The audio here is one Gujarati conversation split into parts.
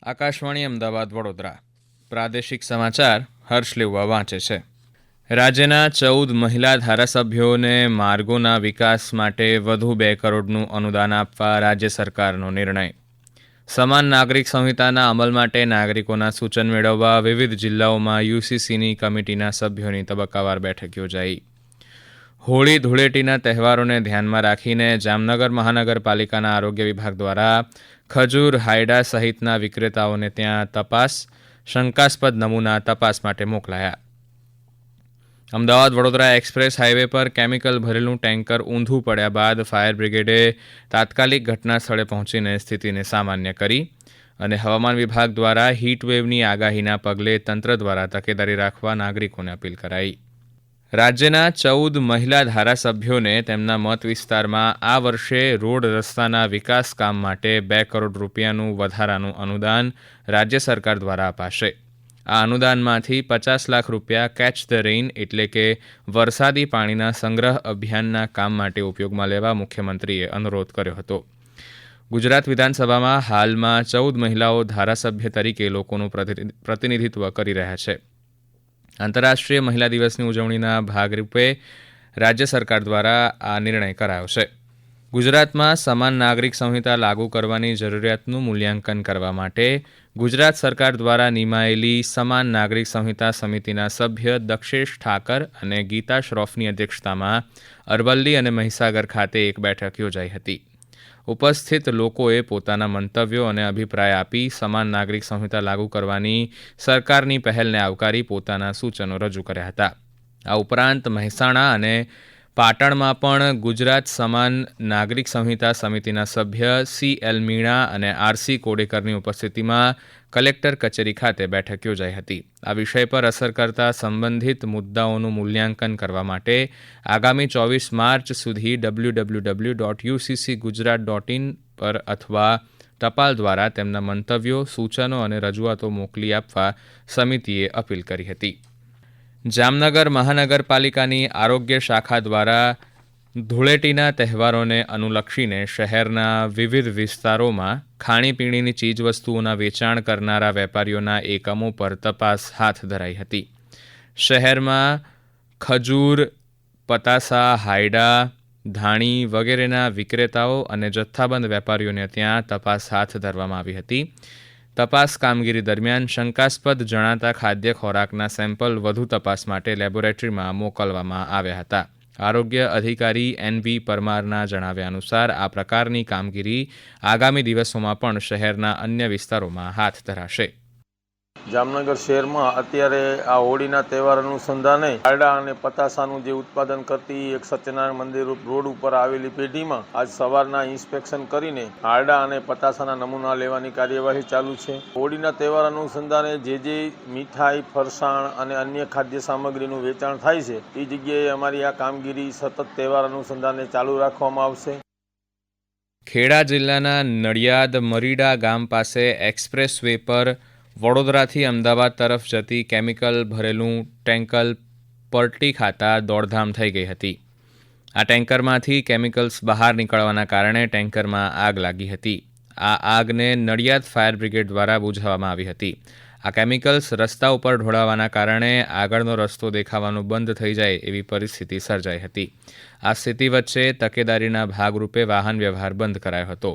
આકાશવાણી અમદાવાદ વડોદરા પ્રાદેશિક સમાચાર હર્ષ લેવા વાંચે છે. રાજ્યના 14 મહિલા ધારાસભ્યોને માર્ગોના વિકાસ માટે વધુ 2 કરોડનું અનુદાન આપવા રાજ્ય સરકારનો નિર્ણય. સમાન નાગરિક સંહિતાના અમલ માટે નાગરિકોના સૂચન મેળવવા વિવિધ જિલ્લાઓમાં યુસીસીની કમિટીના સભ્યોની તબક્કાવાર બેઠક યોજાઈ. હોળી ધૂળેટીના તહેવારોને ધ્યાનમાં રાખીને જામનગર મહાનગરપાલિકાના આરોગ્ય વિભાગ દ્વારા ખજૂર, હાયડા સહિતના વિક્રેતાઓને ત્યાં શંકાસ્પદ નમૂના તપાસ માટે મોકલાયા. અમદાવાદ વડોદરા એક્સપ્રેસ હાઈવે પર કેમિકલ ભરેલું ટેન્કર ઊંધું પડ્યા બાદ ફાયર બ્રિગેડે તાત્કાલિક ઘટના સ્થળે પહોંચીને સ્થિતિને સામાન્ય કરી અને હવામાન વિભાગ દ્વારા હીટવેવની આગાહીના પગલે તંત્ર દ્વારા તકેદારી રાખવા નાગરિકોને અપીલ કરાઈ. રાજ્યના 14 મહિલા ધારાસભ્યોને તેમના મત વિસ્તારમાં આ વર્ષે રોડ રસ્તાના વિકાસ કામ માટે 2 કરોડ રૂપિયાનું વધારાનું અનુદાન રાજ્ય સરકાર દ્વારા અપાશે. આ અનુદાનમાંથી 50 લાખ રૂપિયા કેચ ધ રેઇન એટલે કે વરસાદી પાણીના સંગ્રહ અભિયાનના કામ માટે ઉપયોગમાં લેવા મુખ્યમંત્રીએ અનુરોધ કર્યો હતો. ગુજરાત વિધાનસભામાં હાલમાં 14 મહિલાઓ ધારાસભ્ય તરીકે લોકોનું પ્રતિનિધિત્વ કરી રહ્યા છે. આંતરરાષ્ટ્રીય મહિલા દિવસની ઉજવણીના ભાગરૂપે રાજ્ય સરકાર દ્વારા આ નિર્ણય કરાયો છે. ગુજરાતમાં સમાન નાગરિક સંહિતા લાગુ કરવાની જરૂરિયાતનું મૂલ્યાંકન કરવા માટે ગુજરાત સરકાર દ્વારા નિમાયેલી સમાન નાગરિક સંહિતા સમિતિના સભ્ય દક્ષેશ ઠાકર અને ગીતા શ્રોફની અધ્યક્ષતામાં અરવલ્લી અને મહીસાગર ખાતે એક બેઠક યોજાઈ હતી. ઉપસ્થિત લોકોએ પોતાના મંતવ્યો અને અભિપ્રાય આપી સમાન નાગરિક સંહિતા લાગુ કરવાની સરકારની પહેલને આવકારી પોતાના સૂચનો રજૂ કર્યા હતા. આ ઉપરાંત મહેસાણા અને પાટણમાં પણ ગુજરાત સમાન નાગરિક સંહિતા સમિતિના સભ્ય CL મીણા અને RC કોડેકરની ઉપસ્થિતિમાં કલેક્ટર કચેરી ખાતે બેઠક યોજાઈ હતી. આ વિષય પર અસર કરતા સંબંધિત મુદ્દાઓનું મૂલ્યાંકન કરવા માટે આગામી 24 માર્ચ સુધી www.uccgujarat.in પર અથવા ટપાલ દ્વારા તેમના મંતવ્યો, સૂચનો અને રજૂઆતો મોકલી આપવા સમિતિએ અપીલ કરી હતી. જામનગર મહાનગરપાલિકાની આરોગ્ય શાખા દ્વારા ધૂળેટીના તહેવારોને અનુલક્ષીને શહેરના વિવિધ વિસ્તારોમાં ખાણીપીણીની ચીજવસ્તુઓના વેચાણ કરનારા વેપારીઓના એકમો પર તપાસ હાથ ધરાઈ હતી. શહેરમાં ખજૂર, પતાસા, હાયડા, ધાણી વગેરેના વિક્રેતાઓ અને જથ્થાબંધ વેપારીઓને ત્યાં તપાસ હાથ ધરવામાં આવી હતી. તપાસ કામગીરી દરમિયાન શંકાસ્પદ જણાતા ખાદ્ય ખોરાકના સેમ્પલ વધુ તપાસ માટે લેબોરેટરીમાં મોકલવામાં આવ્યા હતા. આરોગ્ય અધિકારી NV પરમારના જણાવ્યા અનુસાર આ પ્રકારની કામગીરી આગામી દિવસોમાં પણ શહેરના અન્ય વિસ્તારોમાં હાથ ધરાશે. જામનગર શહેરમાં અત્યારે આ હોળીના તહેવાર અનુસંધાને હારડા અને પતાસાનું જે ઉત્પાદન કરતી એક સત્યનારાયણ મંદિર રોડ ઉપર આવેલી પેઢીમાં આજ સવારના ઇન્સ્પેક્શન કરીને હારડા અને પતાસાના નમૂના લેવાની કાર્યવાહી ચાલુ છે. હોળીના તહેવાર અનુસંધાને જે મીઠાઈ, ફરસાણ અને અન્ય ખાદ્ય સામગ્રીનું વેચાણ થાય છે એ જગ્યાએ અમારી આ કામગીરી સતત તહેવાર અનુસંધાને ચાલુ રાખવામાં આવશે. ખેડા જિલ્લાના નડિયાદ મરીડા ગામ પાસે એક્સપ્રેસ વે પર વડોદરાથી અમદાવાદ તરફ જતી કેમિકલ ભરેલું ટેન્કર પલટી ખાતા દોડધામ થઈ ગઈ હતી. આ ટેન્કરમાંથી કેમિકલ્સ બહાર નીકળવાના કારણે ટેન્કરમાં આગ લાગી હતી. આ આગને નડિયાદ ફાયર બ્રિગેડ દ્વારા બુઝાવવામાં આવી હતી. આ કેમિકલ્સ રસ્તા ઉપર ઢોળાવાના કારણે આગળનો રસ્તો દેખાવાનું બંધ થઈ જાય એવી પરિસ્થિતિ સર્જાઈ હતી. આ સ્થિતિ વચ્ચે તકેદારીના ભાગરૂપે વાહન વ્યવહાર બંધ કરાયો હતો.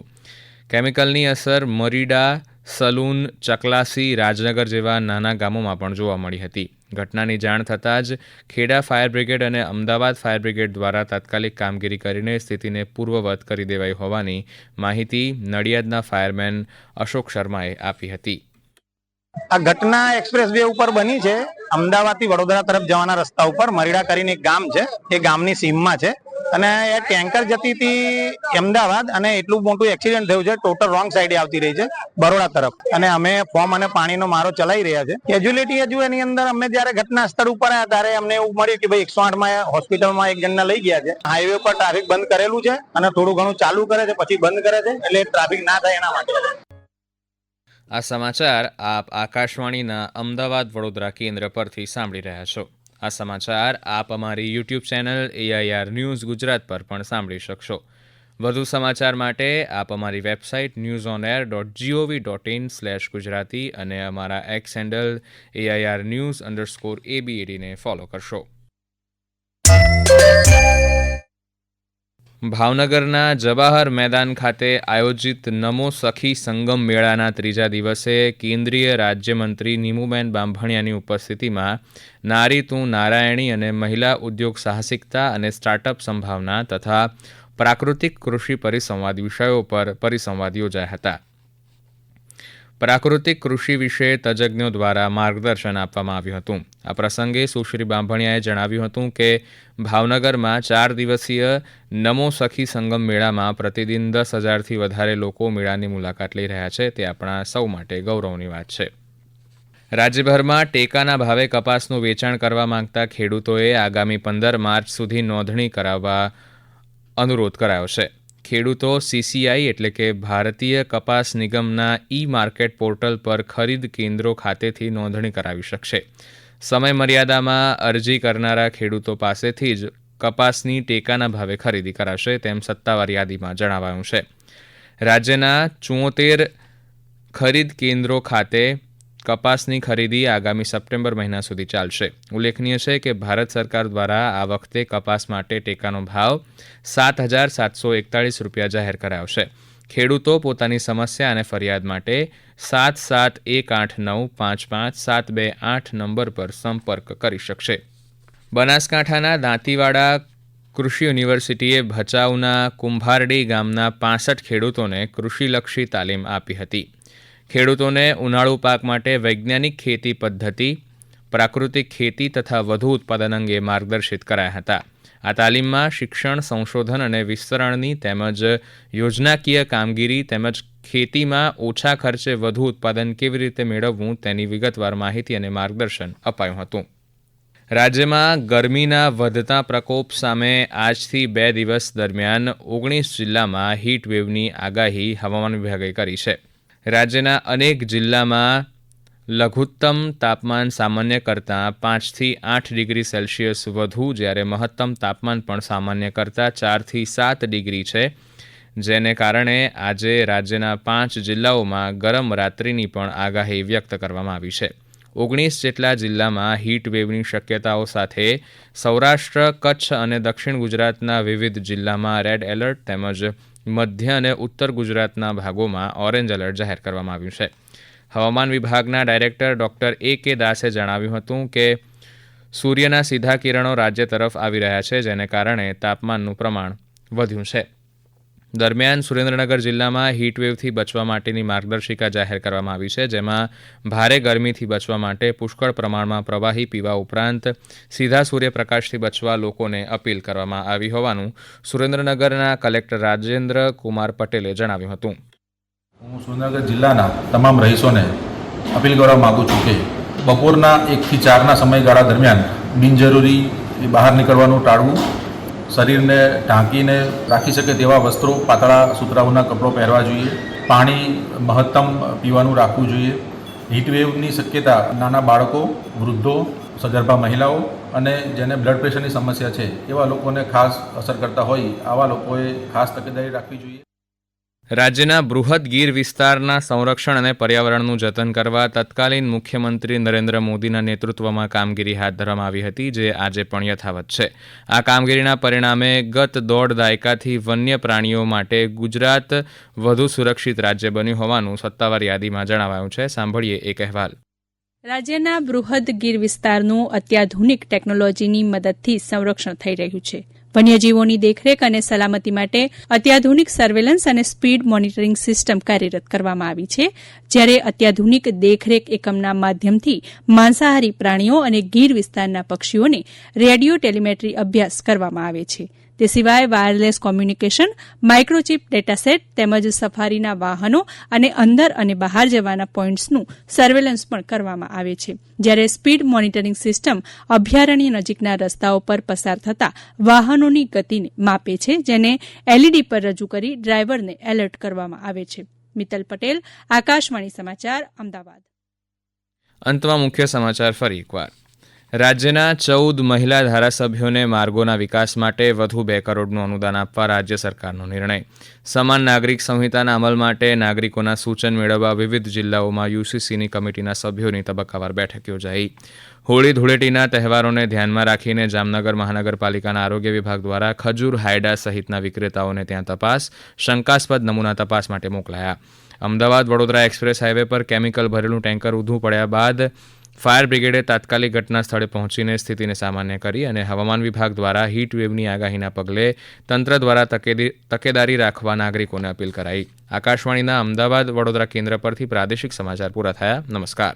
કેમિકલની અસર મરીડા, સલૂન, ચકલાસી, રાજનગર જેવા નાના ગામોમાં પણ જોવા મળી હતી. ઘટનાની જાણ થતાં જ ખેડા ફાયર બ્રિગેડ અને અમદાવાદ ફાયર બ્રિગેડ દ્વારા તાત્કાલિક કામગીરી કરીને સ્થિતિને પૂર્વવત કરી દેવાઈ હોવાની માહિતી નડિયાદના ફાયરમેન અશોક શર્માએ આપી હતી. આ ઘટના એક્સપ્રેસ વે ઉપર બની છે. અમદાવાદથી વડોદરા તરફ જવાના રસ્તા ઉપર મરીડા કરીને એક ગામ છે. એ ગામની સીમમાં છે અને એ ટેન્કર જતી હતી અમદાવાદ અને એટલું મોટું એક્સિડન્ટ થયું છે. ટોટલ રોંગ સાઈડે આવતી રહી છે બરોડા તરફ અને અમે ફોર્મ અને પાણીનો મારો ચલાવી રહ્યા છે. કેજ્યુઅલિટી હજુ એની અંદર અમે જયારે ઘટના સ્થળ ઉપર આવ્યા ત્યારે અમને એવું મળ્યું કે ભાઈ 108 હોસ્પિટલમાં એક જણને લઈ ગયા છે. હાઈવે પર ટ્રાફિક બંધ કરેલું છે અને થોડું ઘણું ચાલુ કરે છે પછી બંધ કરે છે એટલે ટ્રાફિક ના થાય એના માટે. આ સમાચાર આપ આકાશવાણીના અમદાવાદ વડોદરા કેન્દ્ર પરથી સાંભળી રહ્યા છો. આ સમાચાર આપ અમારી YouTube channel AIR news Gujarat પર પણ સાંભળી શકશો. વધુ સમાચાર માટે આપ અમારી વેબસાઇટ newsonair.gov.in/gujarati અને અમારા એક્સ હેન્ડલ AIR_news_ABED ને ફોલો કરશો. ભાવનગરના જવાહર મેદાન ખાતે આયોજિત નમો સખી સંગમ મેળાના ત્રીજા દિવસે કેન્દ્રીય રાજ્યમંત્રી નીમુબેન બાંભણિયાની ઉપસ્થિતિમાં નારી તું નારાયણી અને મહિલા ઉદ્યોગ સાહસિકતા અને સ્ટાર્ટઅપ સંભાવના તથા પ્રાકૃતિક કૃષિ પરિસંવાદ વિષયો પર પરિસંવાદ યોજાયા હતા. પ્રાકૃતિક કૃષિ વિશે તજજ્ઞો દ્વારા માર્ગદર્શન આપવામાં આવ્યું હતું. આ પ્રસંગે સુશ્રી બાંભણિયાએ જણાવ્યું હતું કે ભાવનગરમાં 4 દિવસીય નમો સખી સંગમ મેળામાં પ્રતિદિન 10,000થી વધારે લોકો મેળાની મુલાકાત લઈ રહ્યા છે. તે આપણા સૌ માટે ગૌરવની વાત છે. રાજ્યભરમાં ટેકાના ભાવે કપાસનું વેચાણ કરવા માંગતા ખેડૂતોએ આગામી 15 માર્ચ સુધી નોંધણી કરાવવા અનુરોધ કરાયો છે. ખેડૂતો CCI એટલે કે ભારતીય કપાસ નિગમના માર્કેટ પોર્ટલ પર ખરીદ કેન્દ્રો ખાતેથી નોંધણી કરાવી શકશે. સમય મર્યાદામાં અરજી કરનારા ખેડૂતો પાસેથી જ કપાસની ટેકાના ભાવે ખરીદી કરાશે તેમ સત્તાવાર યાદીમાં જણાવાયું છે. રાજ્યના 74 ખરીદ કેન્દ્રો ખાતે કપાસની ખરીદી આગામી સપ્ટેમ્બર મહિના સુધી ચાલશે. ઉલ્લેખનીય છે કે ભારત સરકાર દ્વારા આ વખતે કપાસ માટે ટેકાનો ભાવ ₹7,741 જાહેર કરાયો છે. ખેડૂતો પોતાની સમસ્યા અને ફરિયાદ માટે 7718955728 નંબર પર સંપર્ક કરી શકશે. બનાસકાંઠાના દાંતીવાડા કૃષિ યુનિવર્સિટીએ ભચાઉના કુંભારડી ગામના 65 ખેડૂતોને કૃષિલક્ષી તાલીમ આપી હતી. ખેડૂતોને ઉનાળુ પાક માટે વૈજ્ઞાનિક ખેતી પદ્ધતિ, પ્રાકૃતિક ખેતી તથા વધુ ઉત્પાદન અંગે માર્ગદર્શિત કરાયા હતા. આ તાલીમમાં શિક્ષણ, સંશોધન અને વિસ્તરણની તેમજ યોજનાકીય કામગીરી તેમજ ખેતીમાં ઓછા ખર્ચે વધુ ઉત્પાદન કેવી રીતે મેળવવું તેની વિગતવાર માહિતી અને માર્ગદર્શન અપાયું હતું. રાજ્યમાં ગરમીના વધતા પ્રકોપ સામે આજથી 2 દિવસ દરમિયાન 19 જિલ્લામાં હીટવેવની આગાહી હવામાન વિભાગે કરી છે. રાજ્યના અનેક જિલ્લામાં લઘુત્તમ તાપમાન સામાન્ય કરતાં 5થી 8 ડિગ્રી સેલ્સિયસ વધુ, જ્યારે મહત્તમ તાપમાન પણ સામાન્ય કરતાં 4થી 7 ડિગ્રી છે, જેને કારણે આજે રાજ્યના 5 જિલ્લાઓમાં ગરમ રાત્રિની પણ આગાહી વ્યક્ત કરવામાં આવી છે. 19 જેટલા જિલ્લામાં હીટવેવની શક્યતાઓ સાથે સૌરાષ્ટ્ર, કચ્છ અને દક્ષિણ ગુજરાતના વિવિધ જિલ્લામાં રેડ એલર્ટ તેમજ મધ્ય અને ઉત્તર ગુજરાતના ભાગોમાં ઓરેન્જ એલર્ટ જાહેર કરવામાં આવ્યું છે. હવામાન વિભાગના ડાયરેક્ટર ડોક્ટર AK દાસે જણાવ્યું હતું કે સૂર્યના સીધા કિરણો રાજ્ય તરફ આવી રહ્યા છે, જેને કારણે તાપમાનનું પ્રમાણ વધ્યું છે. દરમિયાન સુરેન્દ્રનગર જિલ્લામાં હીટવેવથી બચવા માટેની માર્ગદર્શિકા જાહેર કરવામાં આવી છે, જેમાં ભારે ગરમીથી બચવા માટે પુષ્કળ પ્રમાણમાં પ્રવાહી પીવા ઉપરાંત સીધા સૂર્યપ્રકાશથી બચવા લોકોને અપીલ કરવામાં આવી હોવાનું સુરેન્દ્રનગરના કલેક્ટર રાજેન્દ્ર કુમાર પટેલે જણાવ્યું હતું. હું સુરેન્દ્રનગર જિલ્લાના તમામ રહીશોને અપીલ કરવા માગું છું કે બપોરના 1 થી 4ના સમયગાળા દરમિયાન બિનજરૂરી બહાર નીકળવાનું ટાળવું, શરીરને ઢાંકીને રાખી શકે તેવા વસ્ત્રો, પાતળા સુતરાઉના કપડાં પહેરવા જોઈએ, પાણી મહત્તમ પીવાનું રાખવું જોઈએ. હીટવેવની શક્યતા નાના બાળકો, વૃદ્ધો, સગર્ભા મહિલાઓ અને જેને બ્લડ પ્રેશરની સમસ્યા છે એવા લોકોને ખાસ અસર કરતા હોય આવા લોકોએ ખાસ તકેદારી રાખવી જોઈએ. રાજ્યના બૃહદ ગીર વિસ્તારના સંરક્ષણ અને પર્યાવરણનું જતન કરવા તત્કાલીન મુખ્યમંત્રી નરેન્દ્ર મોદીના નેતૃત્વમાં કામગીરી હાથ ધરવામાં આવી હતી, જે આજે પણ યથાવત છે. આ કામગીરીના પરિણામે ગત 1.5 દાયકાથી વન્ય પ્રાણીઓ માટે ગુજરાત વધુ સુરક્ષિત રાજ્ય બન્યું હોવાનું સત્તાવાર યાદીમાં જણાવાયું છે. સાંભળીએ એક અહેવાલ. રાજ્યના બૃહદ ગીર વિસ્તારનું અત્યાધુનિક ટેકનોલોજીની મદદથી સંરક્ષણ થઈ રહ્યું છે. વન્યજીવોની દેખરેખ અને સલામતી માટે અત્યાધુનિક સર્વેલન્સ અને સ્પીડ મોનિટરિંગ સિસ્ટમ કાર્યરત કરવામાં આવી છે, જ્યારે અત્યાધુનિક દેખરેખ એકમના માધ્યમથી માંસાહારી પ્રાણીઓ અને ગીર વિસ્તારના પક્ષીઓને રેડિયો ટેલિમેટ્રી અભ્યાસ કરવામાં આવે છે. તે સિવાય વાયરલેસ કોમ્યુનિકેશન, માઇક્રોચિપ ડેટાસેટ તેમજ સફારીના વાહનો અને અંદર અને બહાર જવાના પોઇન્ટ્સનું સર્વેલન્સ પણ કરવામાં આવે છે, જ્યારે સ્પીડ મોનિટરિંગ સિસ્ટમ અભયારણ્ય નજીકના રસ્તાઓ પર પસાર થતા વાહનોની ગતિને માપે છે, જેને LED પર રજૂ કરી ડ્રાઈવરને એલર્ટ કરવામાં આવે છે. મિત્તલ પટેલ, આકાશવાણી સમાચાર, અમદાવાદ. અંતમાં મુખ્ય સમાચાર ફરી એકવાર. રાજ્યના 14 મહિલા ધારાસભ્યોને માર્ગોના વિકાસ માટે વધુ 2 કરોડનું અનુદાન આપવા રાજ્ય સરકારનો નિર્ણય. સમાન નાગરિક સંહિતાના અમલ માટે નાગરિકોના સૂચન મેળવવા વિવિધ જિલ્લાઓમાં યુસીસીની કમિટીના સભ્યોની તબક્કાવાર બેઠક યોજાઈ. હોળી ધૂળેટીના તહેવારોને ધ્યાનમાં રાખીને જામનગર મહાનગરપાલિકાના આરોગ્ય વિભાગ દ્વારા ખજૂર હાયડા સહિતના વિક્રેતાઓને ત્યાં તપાસ, શંકાસ્પદ નમૂના તપાસ માટે મોકલાયા. અમદાવાદ વડોદરા એક્સપ્રેસ હાઈવે પર કેમિકલ ભરેલું ટેન્કર ઊંધું પડ્યા બાદ ફાયર બ્રિગેડે તાત્કાલિક ઘટના સ્થળે પહોંચીને સ્થિતિને સામાન્ય કરી અને હવામાન વિભાગ દ્વારા હીટ વેવની આગાહીના પગલે તંત્ર દ્વારા તકેદારી રાખવા નાગરિકોને અપીલ કરાઈ. આકાશવાણીના અમદાવાદ વડોદરા કેન્દ્ર પરથી પ્રાદેશિક સમાચાર પૂરા થયા. નમસ્કાર.